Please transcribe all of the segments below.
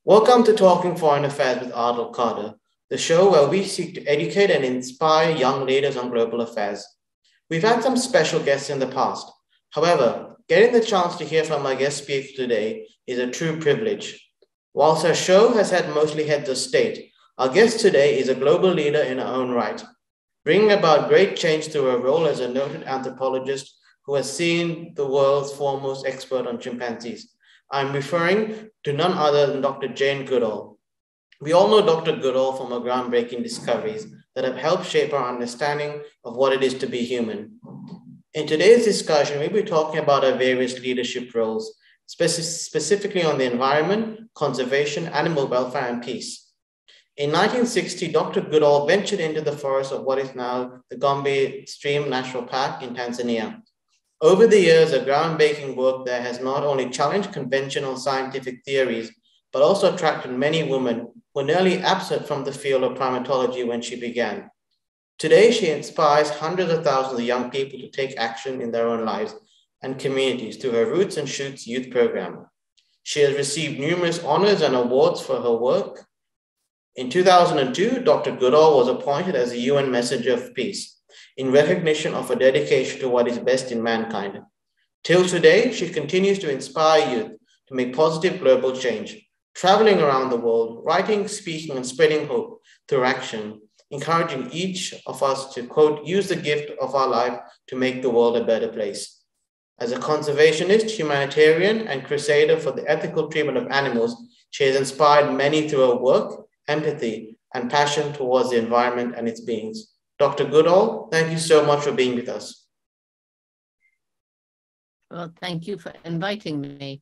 Welcome to Talking Foreign Affairs with Adil Cader, the show where we seek to educate and inspire young leaders on global affairs. We've had some special guests in the past. However, getting the chance to hear from our guest speaker today is a true privilege. Whilst our show has had mostly heads of state, our guest today is a global leader in her own right, bringing about great change through her role as a noted anthropologist who has seen the world's foremost expert on chimpanzees. I'm referring to none other than Dr. Jane Goodall. We all know Dr. Goodall from her groundbreaking discoveries that have helped shape our understanding of what it is to be human. In today's discussion, we'll be talking about her various leadership roles, specifically on the environment, conservation, animal welfare, and peace. In 1960, Dr. Goodall ventured into the forest of what is now the Gombe Stream National Park in Tanzania. Over the years, her groundbreaking work there has not only challenged conventional scientific theories, but also attracted many women who were nearly absent from the field of primatology when she began. Today, she inspires hundreds of thousands of young people to take action in their own lives and communities through her Roots and Shoots youth program. She has received numerous honors and awards for her work. In 2002, Dr. Goodall was appointed as the UN Messenger of Peace, in recognition of her dedication to what is best in mankind. Till today, she continues to inspire youth to make positive global change, traveling around the world, writing, speaking, and spreading hope through action, encouraging each of us to, quote, use the gift of our life to make the world a better place. As a conservationist, humanitarian, and crusader for the ethical treatment of animals, she has inspired many through her work, empathy, and passion towards the environment and its beings. Dr. Goodall, thank you so much for being with us. Well, thank you for inviting me.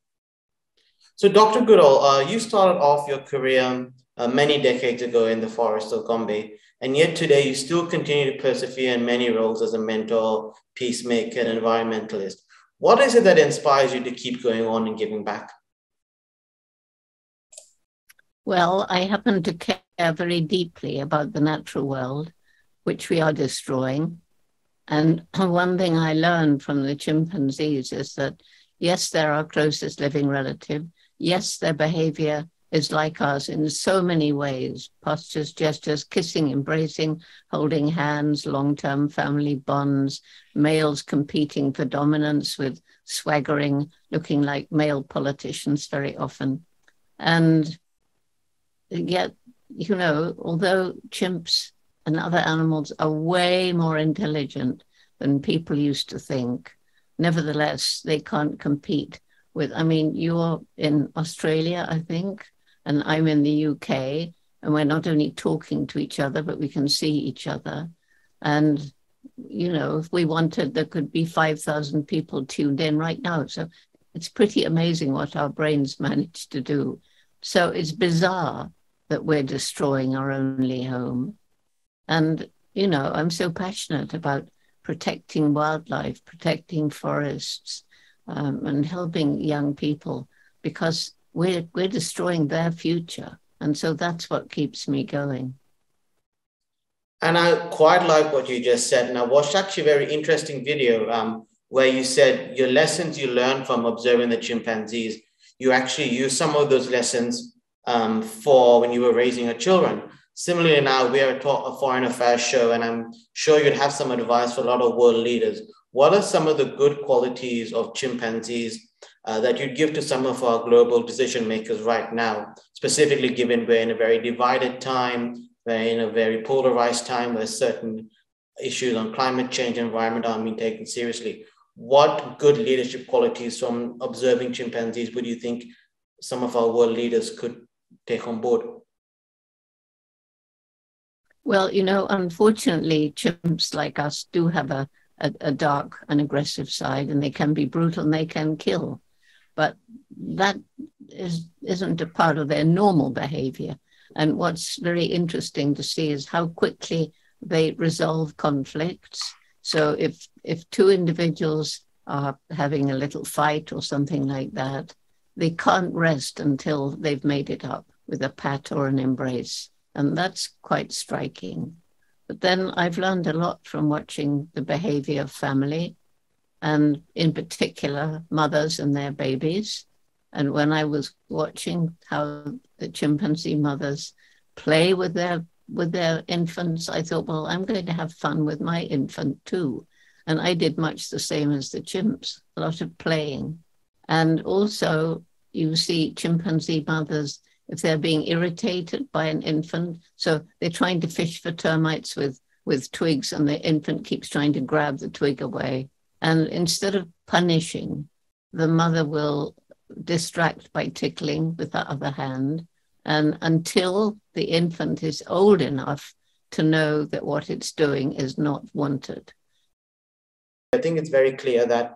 So, Dr. Goodall, you started off your career many decades ago in the forest of Gombe, and yet today you still continue to persevere in many roles as a mentor, peacemaker, and environmentalist. What is it that inspires you to keep going on and giving back? Well, I happen to care very deeply about the natural world, which we are destroying. And one thing I learned from the chimpanzees is that, yes, they're our closest living relative. Yes, their behavior is like us in so many ways: postures, gestures, kissing, embracing, holding hands, long-term family bonds, males competing for dominance with swaggering, looking like male politicians very often. And yet, you know, although chimps and other animals are way more intelligent than people used to think, nevertheless, they can't compete with, I mean, you're in Australia, I think, and I'm in the UK, and we're not only talking to each other, but we can see each other. And, you know, if we wanted, there could be 5,000 people tuned in right now. So it's pretty amazing what our brains manage to do. So it's bizarre that we're destroying our only home. And, you know, I'm so passionate about protecting wildlife, protecting forests, and helping young people, because we're destroying their future. And so that's what keeps me going. And I quite like what you just said. And I watched actually a very interesting video where you said your lessons you learned from observing the chimpanzees, you actually use some of those lessons for when you were raising your children. Similarly, now we are a foreign affairs show, and I'm sure you'd have some advice for a lot of world leaders. What are some of the good qualities of chimpanzees that you'd give to some of our global decision makers right now, specifically given we're in a very divided time, we're in a very polarized time where certain issues on climate change and environment aren't being taken seriously? What good leadership qualities from observing chimpanzees would you think some of our world leaders could take on board? Well, you know, unfortunately, chimps like us do have a dark and aggressive side, and they can be brutal and they can kill. But that isn't a part of their normal behavior. And what's very interesting to see is how quickly they resolve conflicts. So if two individuals are having a little fight or something like that, they can't rest until they've made it up with a pat or an embrace. And that's quite striking. But then I've learned a lot from watching the behavior of family, and in particular, mothers and their babies. And when I was watching how the chimpanzee mothers play with their infants, I thought, well, I'm going to have fun with my infant too. And I did much the same as the chimps, a lot of playing. And also you see chimpanzee mothers, if they're being irritated by an infant, so they're trying to fish for termites with twigs, and the infant keeps trying to grab the twig away. And instead of punishing, the mother will distract by tickling with the other hand, and until the infant is old enough to know that what it's doing is not wanted. I think it's very clear that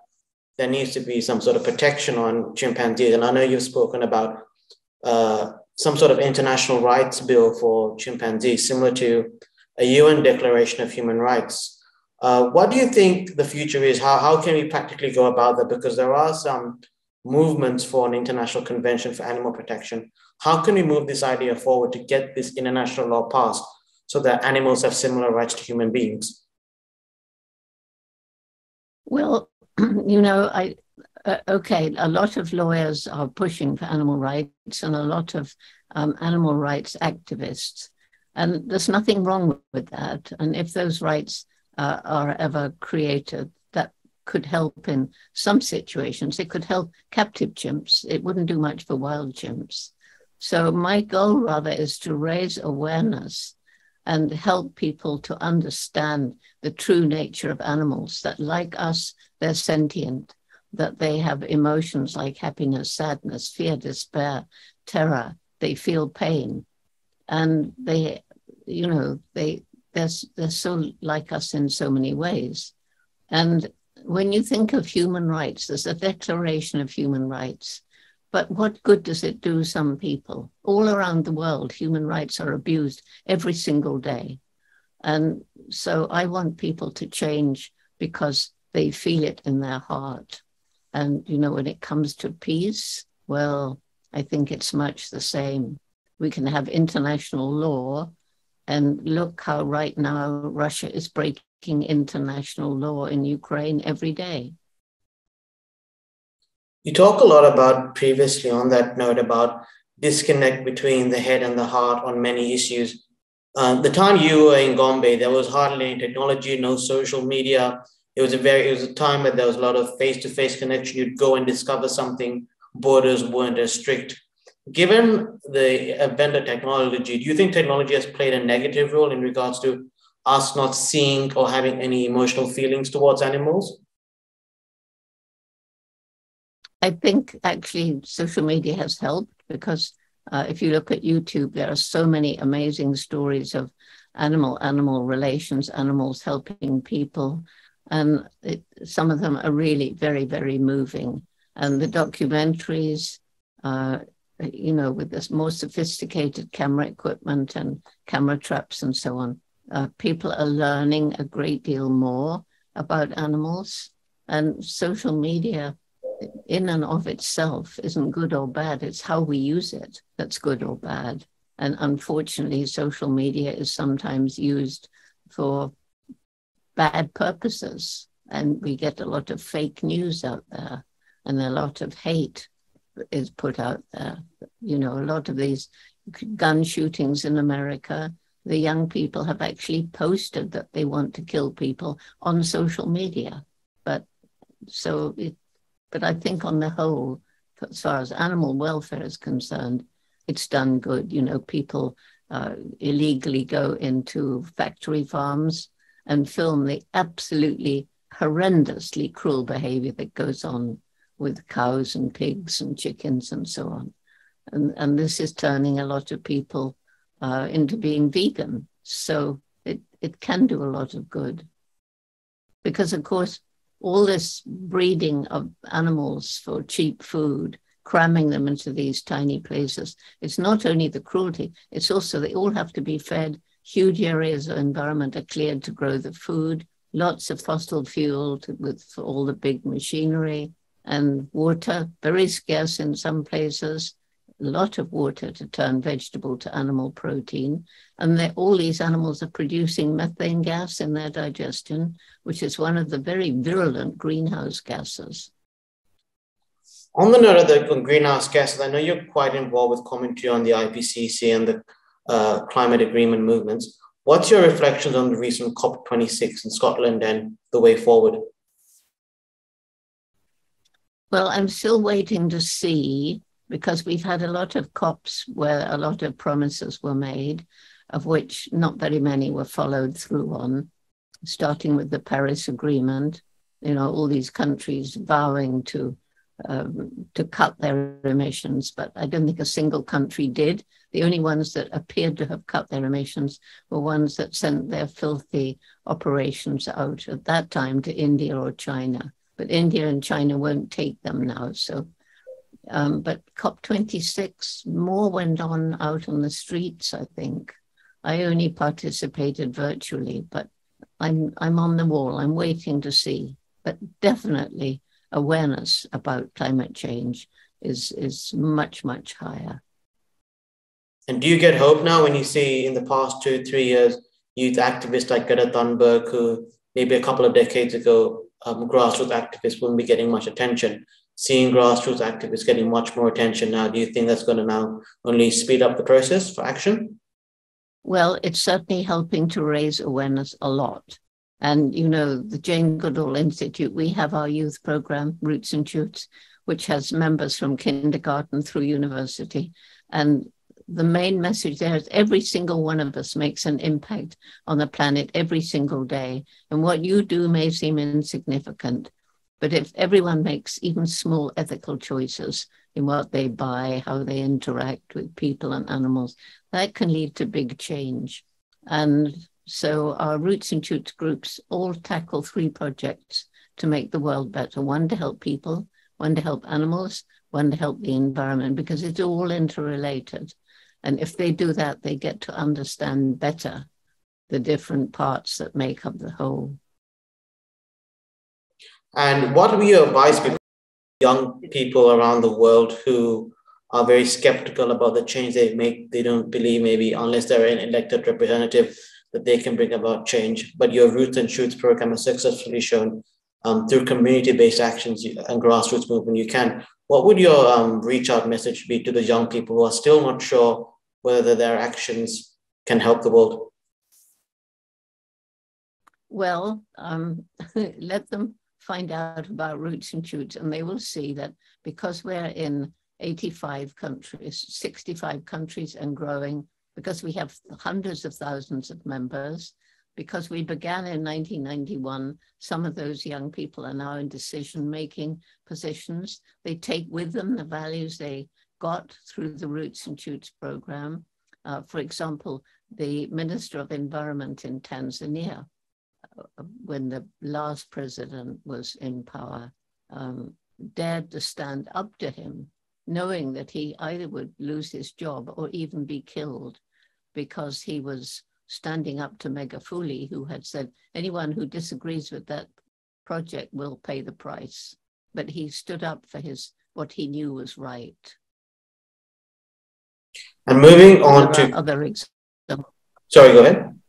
there needs to be some sort of protection on chimpanzees. And I know you've spoken about some sort of international rights bill for chimpanzees, similar to a UN Declaration of Human Rights. What do you think the future is? How can we practically go about that? Because there are some movements for an international convention for animal protection. How can we move this idea forward to get this international law passed so that animals have similar rights to human beings? Well, you know, a lot of lawyers are pushing for animal rights, and a lot of animal rights activists. And there's nothing wrong with that. And if those rights are ever created, that could help in some situations. It could help captive chimps. It wouldn't do much for wild chimps. So my goal rather is to raise awareness and help people to understand the true nature of animals, that like us, they're sentient, that they have emotions like happiness, sadness, fear, despair, terror. They feel pain. And they're so like us in so many ways. And when you think of human rights, there's a Declaration of Human Rights. But what good does it do some people? All around the world, human rights are abused every single day. And so I want people to change because they feel it in their heart. And, you know, when it comes to peace, well, I think it's much the same. We can have international law, and look how right now Russia is breaking international law in Ukraine every day. You talk a lot about previously on that note about disconnect between the head and the heart on many issues. The time you were in Gombe, there was hardly any technology, no social media. It was a time where there was a lot of face-to-face connection. You'd go and discover something. Borders weren't as strict. Given the advent of technology, do you think technology has played a negative role in regards to us not seeing or having any emotional feelings towards animals? I think actually social media has helped because if you look at YouTube, there are so many amazing stories of animal relations, animals helping people. And some of them are really very, very moving. And the documentaries, with this more sophisticated camera equipment and camera traps and so on, people are learning a great deal more about animals. And social media in and of itself isn't good or bad. It's how we use it that's good or bad. And unfortunately, social media is sometimes used for bad purposes. And we get a lot of fake news out there, and a lot of hate is put out there. You know, a lot of these gun shootings in America, the young people have actually posted that they want to kill people on social media. But I think on the whole, as far as animal welfare is concerned, it's done good. You know, people illegally go into factory farms and film the absolutely horrendously cruel behavior that goes on with cows and pigs and chickens and so on. And this is turning a lot of people into being vegan. So it can do a lot of good. Because, of course, all this breeding of animals for cheap food, cramming them into these tiny places, it's not only the cruelty, it's also they all have to be fed. Huge areas of environment are cleared to grow the food, lots of fossil fuel for all the big machinery, and water, very scarce in some places, a lot of water to turn vegetable to animal protein. And all these animals are producing methane gas in their digestion, which is one of the very virulent greenhouse gases. On the note of the greenhouse gases, I know you're quite involved with commentary on the IPCC and the climate agreement movements. What's your reflections on the recent COP26 in Scotland and the way forward? Well, I'm still waiting to see, because we've had a lot of COPs where a lot of promises were made, of which not very many were followed through on, starting with the Paris Agreement. You know, all these countries vowing to cut their emissions, but I don't think a single country did. The only ones that appeared to have cut their emissions were ones that sent their filthy operations out at that time to India or China. But India and China won't take them now. So, but COP26, more went on out on the streets, I think. I only participated virtually, but I'm on the wall. I'm waiting to see. But definitely awareness about climate change is much, much higher. And do you get hope now when you see in the past 2-3 years, youth activists like Greta Thunberg, who maybe a couple of decades ago, grassroots activists wouldn't be getting much attention, seeing grassroots activists getting much more attention now, do you think that's going to now only speed up the process for action? Well, it's certainly helping to raise awareness a lot. And, you know, the Jane Goodall Institute, we have our youth program, Roots and Shoots, which has members from kindergarten through university. And the main message there is every single one of us makes an impact on the planet every single day. And what you do may seem insignificant, but if everyone makes even small ethical choices in what they buy, how they interact with people and animals, that can lead to big change. And so our Roots and Shoots groups all tackle 3 projects to make the world better. One to help people, one to help animals, one to help the environment, because it's all interrelated. And if they do that, they get to understand better the different parts that make up the whole. And what would your advice be to young people around the world who are very skeptical about the change they make? They don't believe, maybe unless they're an elected representative, that they can bring about change. But your Roots and Shoots program has successfully shown through community-based actions and grassroots movement you can. What would your reach out message be to the young people who are still not sure whether their actions can help the world? Well, let them find out about Roots and Shoots, and they will see that because we're in 85 countries, 65 countries and growing, because we have hundreds of thousands of members, because we began in 1991, some of those young people are now in decision-making positions. They take with them the values they got through the Roots and Shoots program. For example, the Minister of Environment in Tanzania, when the last president was in power, dared to stand up to him, knowing that he either would lose his job or even be killed, because he was standing up to Megafuli, who had said, anyone who disagrees with that project will pay the price. But he stood up for what he knew was right. And moving on to other examples. Sorry, go ahead.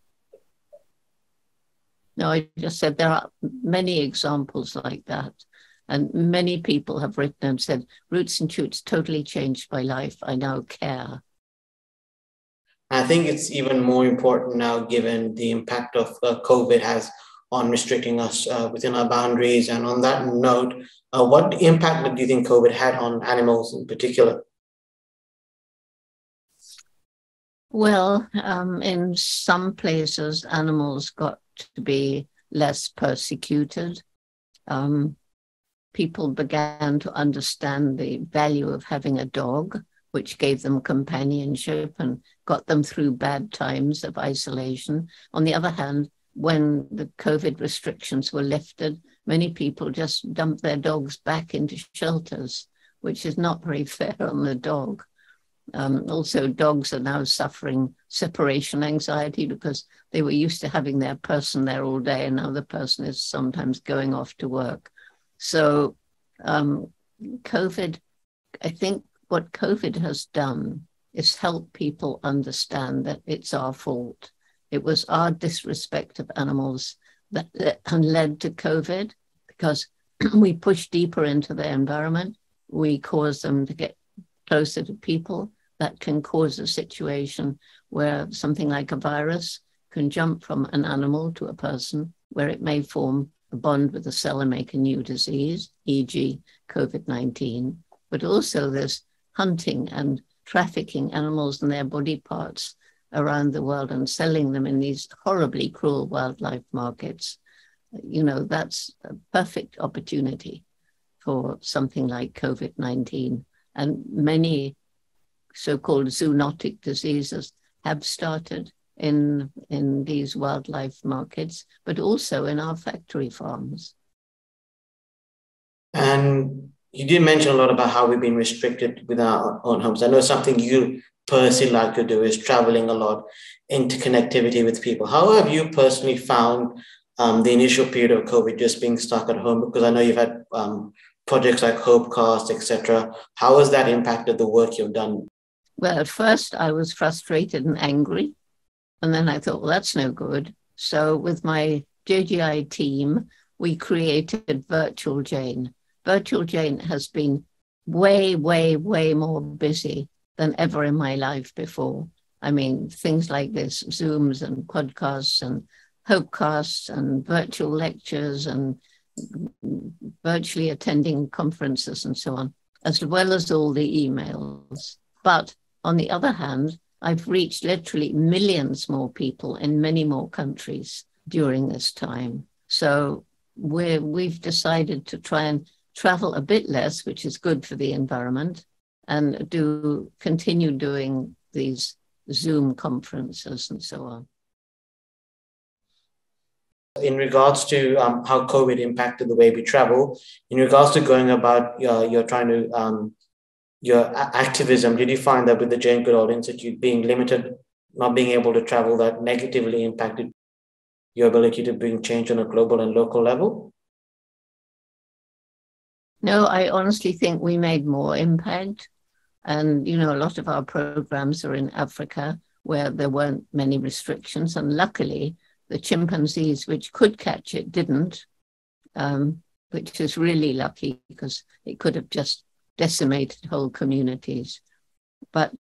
No, I just said there are many examples like that. And many people have written and said, Roots and Shoots totally changed my life. I now care. I think it's even more important now, given the impact of COVID has on restricting us within our boundaries. And on that note, what impact do you think COVID had on animals in particular? Well, in some places, animals got to be less persecuted. People began to understand the value of having a dog, which gave them companionship and got them through bad times of isolation. On the other hand, when the COVID restrictions were lifted, many people just dumped their dogs back into shelters, which is not very fair on the dog. Also, dogs are now suffering separation anxiety because they were used to having their person there all day, and now the person is sometimes going off to work. So COVID, I think what COVID has done is help people understand that it's our fault. It was our disrespect of animals that led to COVID, because we pushed deeper into their environment. we cause them to get closer to people. That can cause a situation where something like a virus can jump from an animal to a person, where it may form a bond with a cell and make a new disease, e.g. COVID-19. But also there's hunting and trafficking animals and their body parts around the world and selling them in these horribly cruel wildlife markets. That's a perfect opportunity for something like COVID-19. And many so-called zoonotic diseases have started in these wildlife markets, but also in our factory farms. And you did mention a lot about how we've been restricted with our own homes. I know something you personally like to do is traveling a lot, interconnectivity with people. How have you personally found the initial period of COVID, just being stuck at home? Because I know you've had projects like Hopecast, etc. How has that impacted the work you've done? Well, at first I was frustrated and angry. And then I thought, well, that's no good. So with my JGI team, we created Virtual Jane. Virtual Jane has been way, way, way more busy than ever in my life before. I mean, things like this, Zooms and podcasts and Hopecasts and virtual lectures and virtually attending conferences and so on, as well as all the emails. But on the other hand, I've reached literally millions more people in many more countries during this time. So we've decided to try and travel a bit less, which is good for the environment, and continue doing these Zoom conferences and so on. In regards to how COVID impacted the way we travel, in regards to going about you're trying to your activism, did you find that with the Jane Goodall Institute being limited, not being able to travel, that negatively impacted your ability to bring change on a global and local level? No, I honestly think we made more impact. And, a lot of our programs are in Africa where there weren't many restrictions. And luckily, the chimpanzees, which could catch it, didn't, which is really lucky because it could have just decimated whole communities. But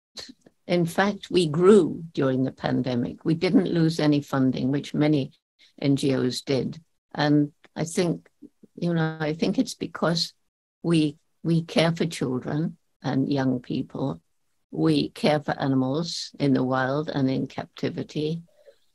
in fact, we grew during the pandemic. We didn't lose any funding, which many NGOs did. And I think it's because we care for children and young people. We care for animals in the wild and in captivity.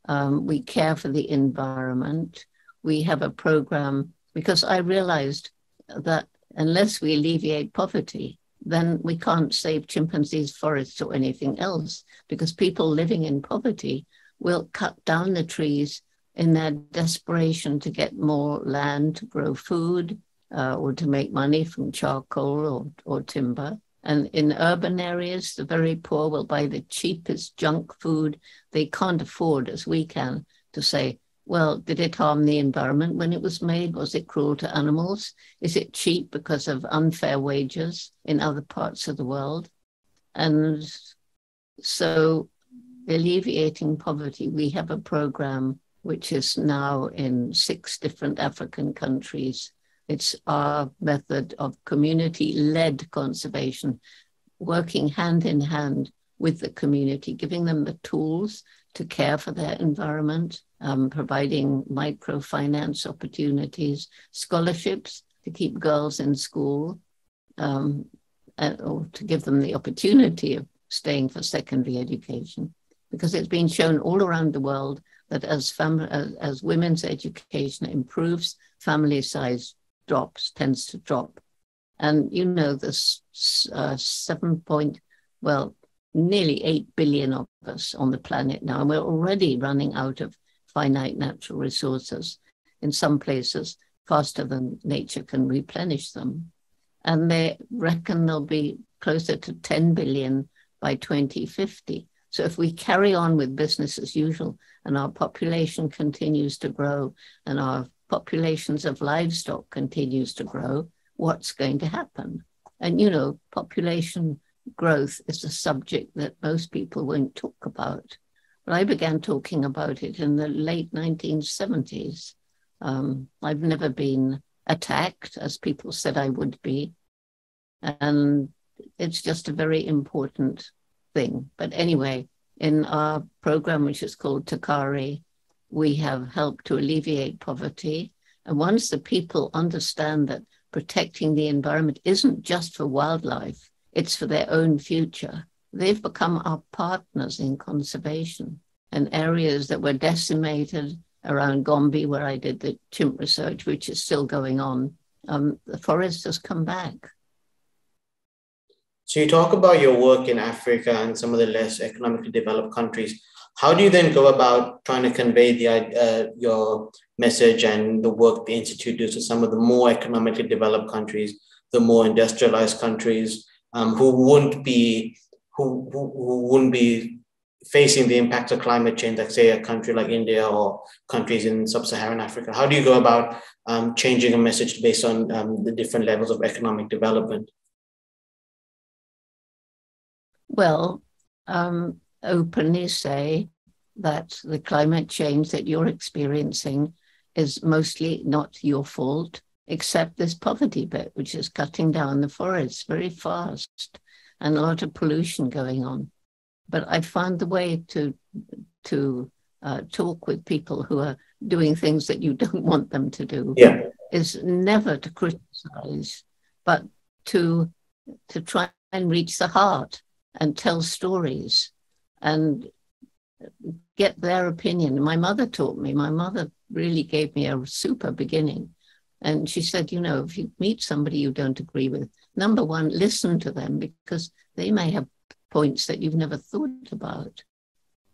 We care for the environment. We have a program because I realized that unless we alleviate poverty, then we can't save chimpanzees, forests, or anything else, because people living in poverty will cut down the trees in their desperation to get more land to grow food or to make money from charcoal or timber. And in urban areas, the very poor will buy the cheapest junk food. They can't afford, as we can, to say, well, did it harm the environment when it was made? Was it cruel to animals? Is it cheap because of unfair wages in other parts of the world? And so alleviating poverty, we have a program which is now in 6 different African countries. It's our method of community-led conservation, working hand in hand with the community, giving them the tools to care for their environment, providing microfinance opportunities, scholarships to keep girls in school, or to give them the opportunity of staying for secondary education. Because it's been shown all around the world that as women's education improves, family size tends to drop. And there's nearly 8 billion of us on the planet now, and we're already running out of finite natural resources, in some places faster than nature can replenish them. And they reckon there'll be closer to 10 billion by 2050. So if we carry on with business as usual and our population continues to grow and our populations of livestock continues to grow, what's going to happen? And, population growth is a subject that most people won't talk about. But I began talking about it in the late 1970s. I've never been attacked, as people said I would be. And it's just a very important thing. But anyway, in our program, which is called Takari, we have helped to alleviate poverty. And once the people understand that protecting the environment isn't just for wildlife, it's for their own future, they've become our partners in conservation. And areas that were decimated around Gombe, where I did the chimp research, which is still going on, the forest has come back. So you talk about your work in Africa and some of the less economically developed countries. How do you then go about trying to convey your message and the work the Institute does to some of the more economically developed countries, the more industrialized countries, who wouldn't be facing the impacts of climate change, like say a country like India or countries in sub-Saharan Africa? How do you go about changing a message based on the different levels of economic development? Well, openly say that the climate change that you're experiencing is mostly not your fault, except this poverty bit, which is cutting down the forests very fast and a lot of pollution going on. But I found the way to talk with people who are doing things that you don't want them to do is never to criticize, but to try and reach the heart and tell stories and get their opinion. My mother taught me. My mother really gave me a super beginning. And she said, you know, if you meet somebody you don't agree with, number one, listen to them, because they may have points that you've never thought about.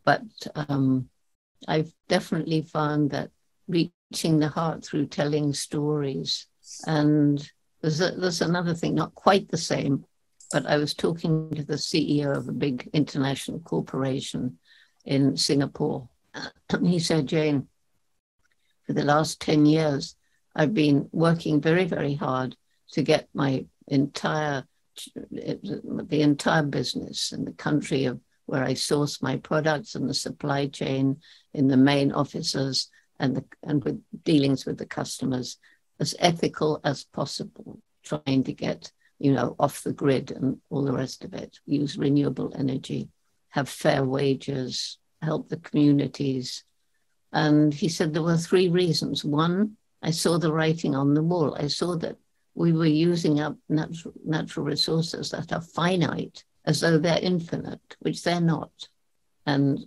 But I've definitely found that reaching the heart through telling stories. And there's another thing, not quite the same, but I was talking to the CEO of a big international corporation in Singapore. And he said, Jane, for the last 10 years, I've been working very, very hard to get the entire business in the country of where I source my products and the supply chain in the main offices and with dealings with the customers as ethical as possible, trying to get, off the grid and all the rest of it, use renewable energy, have fair wages, help the communities. And he said there were 3 reasons. One, I saw the writing on the wall. I saw that we were using up natural resources that are finite as though they're infinite, which they're not. And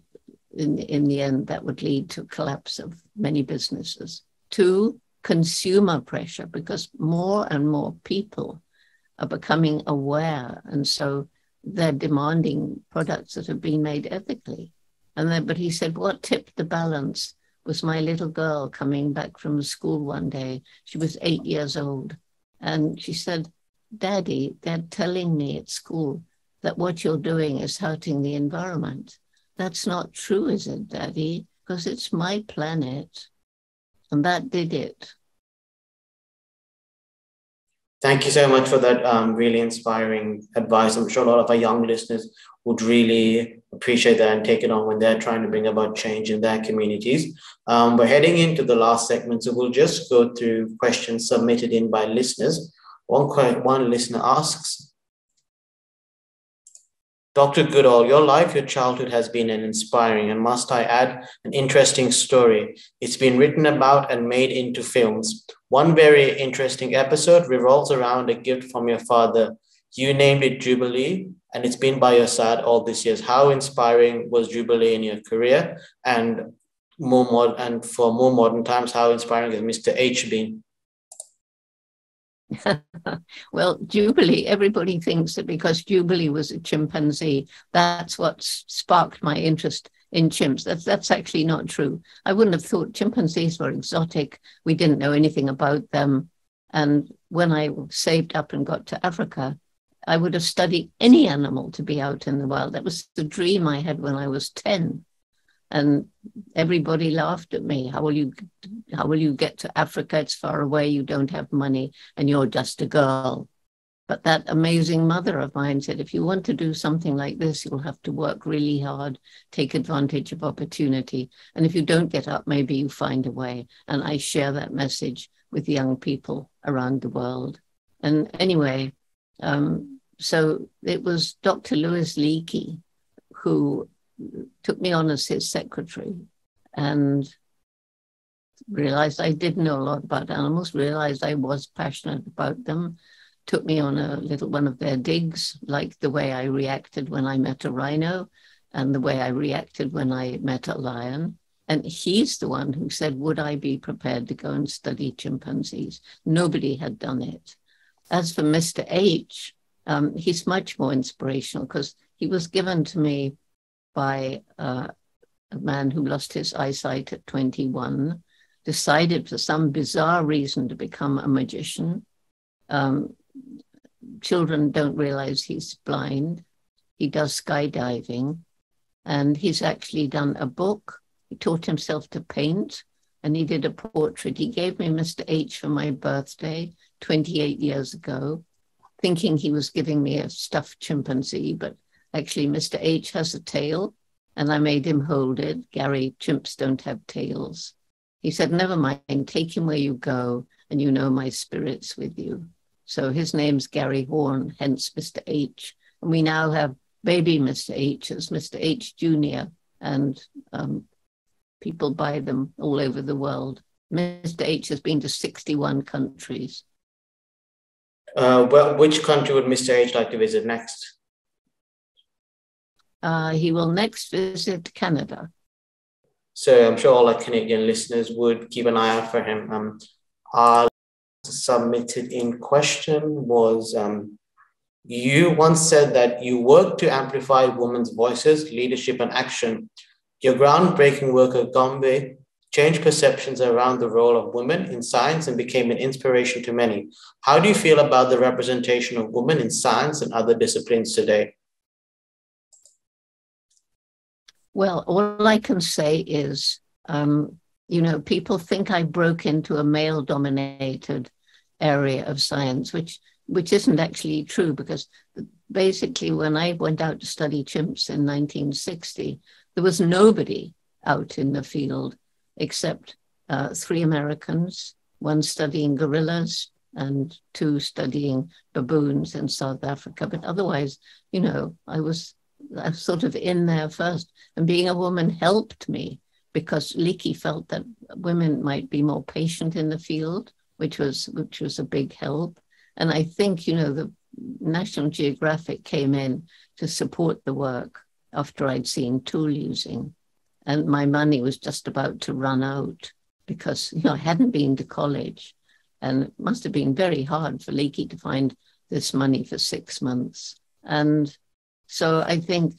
in the end, that would lead to collapse of many businesses. 2, consumer pressure, because more and more people are becoming aware. And so they're demanding products that have been made ethically. But he said, what tipped the balance was my little girl coming back from school one day. She was 8 years old. And she said, Daddy, they're telling me at school that what you're doing is hurting the environment. That's not true, is it, Daddy? Because it's my planet. And that did it. Thank you so much for that really inspiring advice. I'm sure a lot of our young listeners would really appreciate that and take it on when they're trying to bring about change in their communities. We're heading into the last segment, so we'll just go through questions submitted in by listeners. One listener asks, Dr. Goodall, your childhood has been an inspiring and, must I add, an interesting story. It's been written about and made into films. One very interesting episode revolves around a gift from your father. You named it Jubilee, and it's been by your side all these years. How inspiring was Jubilee in your career? And for more modern times, how inspiring has Mr. H been? Well, Jubilee, everybody thinks that because Jubilee was a chimpanzee, that's what sparked my interest in chimps. That's actually not true. I wouldn't have thought chimpanzees were exotic. We didn't know anything about them. And when I saved up and got to Africa, I would have studied any animal to be out in the wild. That was the dream I had when I was 10. And everybody laughed at me. How will you get to Africa? It's far away. You don't have money and you're just a girl. But that amazing mother of mine said, if you want to do something like this, you'll have to work really hard, take advantage of opportunity. And if you don't get up, maybe you find a way. And I share that message with young people around the world. And anyway, So it was Dr. Louis Leakey who took me on as his secretary and realized I did know a lot about animals, realized I was passionate about them, took me on a little one of their digs, like the way I reacted when I met a rhino and the way I reacted when I met a lion. And he's the one who said, would I be prepared to go and study chimpanzees? Nobody had done it. As for Mr. H, he's much more inspirational because he was given to me by a man who lost his eyesight at 21, decided for some bizarre reason to become a magician. Children don't realize he's blind. He does skydiving, and he's actually done a book. He taught himself to paint, and he did a portrait. He gave me Mr. H for my birthday 28 years ago, thinking he was giving me a stuffed chimpanzee, but actually Mr. H has a tail, and I made him hold it. Gary, chimps don't have tails. He said, never mind, take him where you go, and you know my spirit's with you. So his name's Gary Horn, hence Mr. H. And we now have baby Mr. H as Mr. H Jr., and people buy them all over the world. Mr. H has been to 61 countries. Well, which country would Mr. H like to visit next? He will next visit Canada. So I'm sure all our Canadian listeners would keep an eye out for him. Our submitted in question was, you once said that you work to amplify women's voices, leadership, and action. Your groundbreaking work at Gombe changed perceptions around the role of women in science and became an inspiration to many. How do you feel about the representation of women in science and other disciplines today? Well, all I can say is, people think I broke into a male-dominated area of science, which isn't actually true, because basically when I went out to study chimps in 1960, there was nobody out in the field except 3 Americans, 1 studying gorillas and 2 studying baboons in South Africa. But otherwise, I was sort of in there first. And being a woman helped me, because Leakey felt that women might be more patient in the field, which was a big help. And I think, the National Geographic came in to support the work after I'd seen tool using. And my money was just about to run out because, I hadn't been to college. And it must have been very hard for Leakey to find this money for 6 months. And so I think,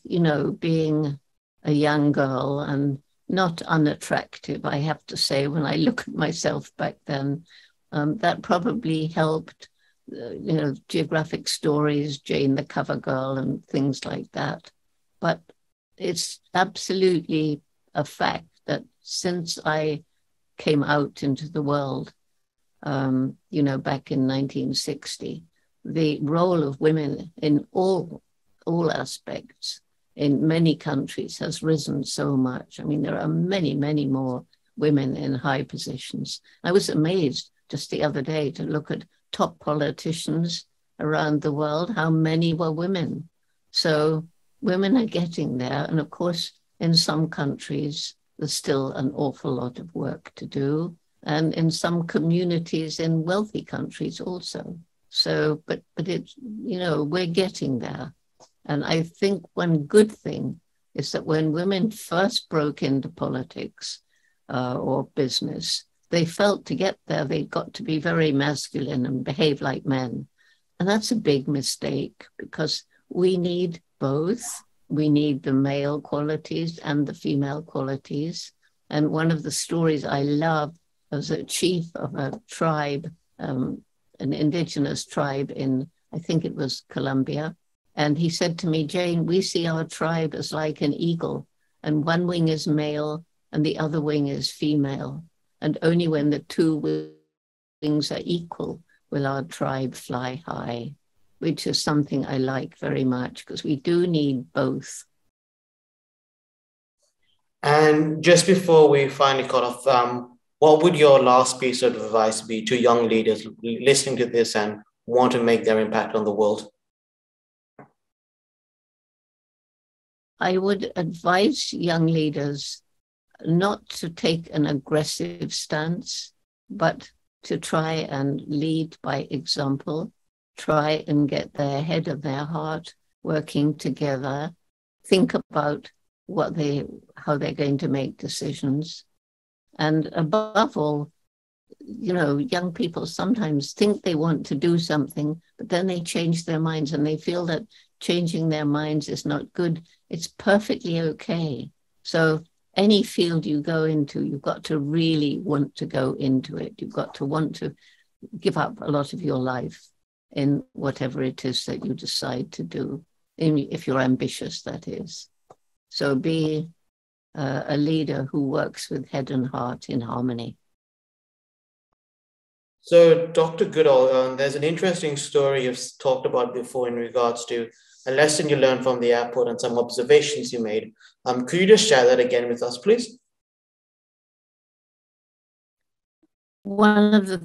being a young girl and not unattractive, I have to say, when I look at myself back then, that probably helped, Geographic Stories, Jane the Cover Girl, and things like that. But it's absolutely a fact that since I came out into the world, back in 1960, the role of women in all aspects in many countries has risen so much. I mean, there are many, many more women in high positions. I was amazed just the other day to look at top politicians around the world, how many were women. So women are getting there. And of course, in some countries, there's still an awful lot of work to do. And in some communities in wealthy countries also. So, but it's, we're getting there. And I think one good thing is that when women first broke into politics or business, they felt to get there, they got to be very masculine and behave like men. And that's a big mistake, because we need both. We need the male qualities and the female qualities. And one of the stories I love was a chief of a tribe, an indigenous tribe in, I think it was Colombia. And he said to me, Jane, we see our tribe as like an eagle, and one wing is male and the other wing is female. And only when the 2 wings are equal will our tribe fly high, which is something I like very much, because we do need both. And just before we finally cut off, what would your last piece of advice be to young leaders listening to this, and want to make their impact on the world? I would advise young leaders not to take an aggressive stance, but to try and lead by example, try and get their head of their heart working together, think about how they're going to make decisions. And above all, young people sometimes think they want to do something, but then they change their minds and they feel that changing their minds is not good. It's perfectly okay. So any field you go into, you've got to really want to go into it. You've got to want to give up a lot of your life in whatever it is that you decide to do, if you're ambitious, that is. So be a leader who works with head and heart in harmony. So, Dr. Goodall, there's an interesting story you've talked about before in regards to a lesson you learned from the airport and some observations you made. Could you just share that again with us, please? One of the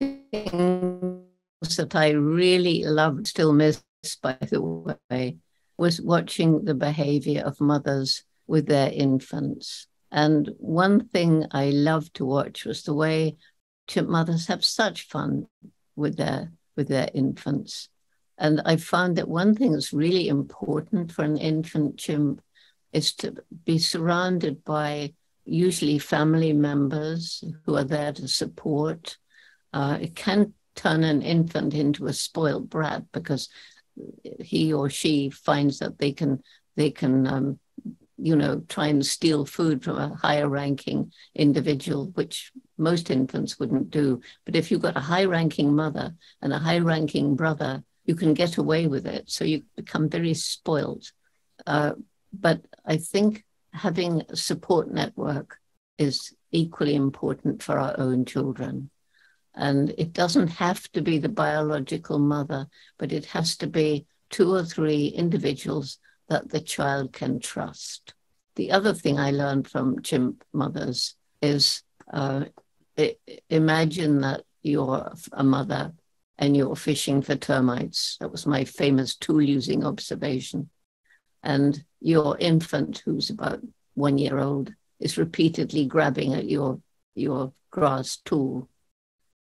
things that I really loved, still miss, by the way, was watching the behavior of mothers with their infants. And one thing I loved to watch was the way chimp mothers have such fun with their infants. And I found that one thing that's really important for an infant chimp is to be surrounded by usually family members who are there to support. It can turn an infant into a spoiled brat because he or she finds that they can try and steal food from a higher ranking individual, which most infants wouldn't do. But if you've got a high ranking mother and a high ranking brother, you can get away with it. So you become very spoiled. But I think having a support network is equally important for our own children. And it doesn't have to be the biological mother, but it has to be 2 or 3 individuals that the child can trust. The other thing I learned from chimp mothers is imagine that you're a mother and you're fishing for termites. That was my famous tool using observation. And your infant, who's about 1 year old, is repeatedly grabbing at your grass tool.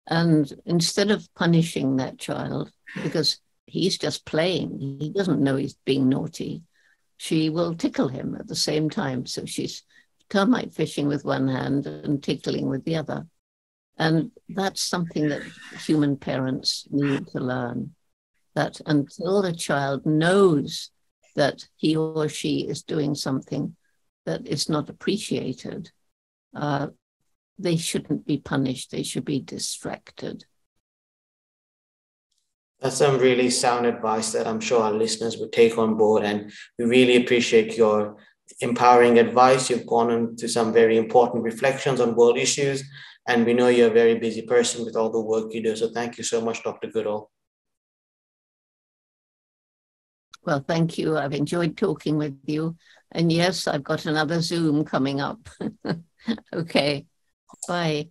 And instead of punishing that child, because he's just playing, he doesn't know he's being naughty, she will tickle him at the same time. So she's termite fishing with one hand and tickling with the other. And that's something that human parents need to learn, that until the child knows that he or she is doing something that is not appreciated, they shouldn't be punished. They should be distracted. That's some really sound advice that I'm sure our listeners would take on board. And we really appreciate your empowering advice. You've gone into some very important reflections on world issues. And we know you're a very busy person with all the work you do. So thank you so much, Dr. Goodall. Well, thank you. I've enjoyed talking with you. And yes, I've got another Zoom coming up. Okay, bye.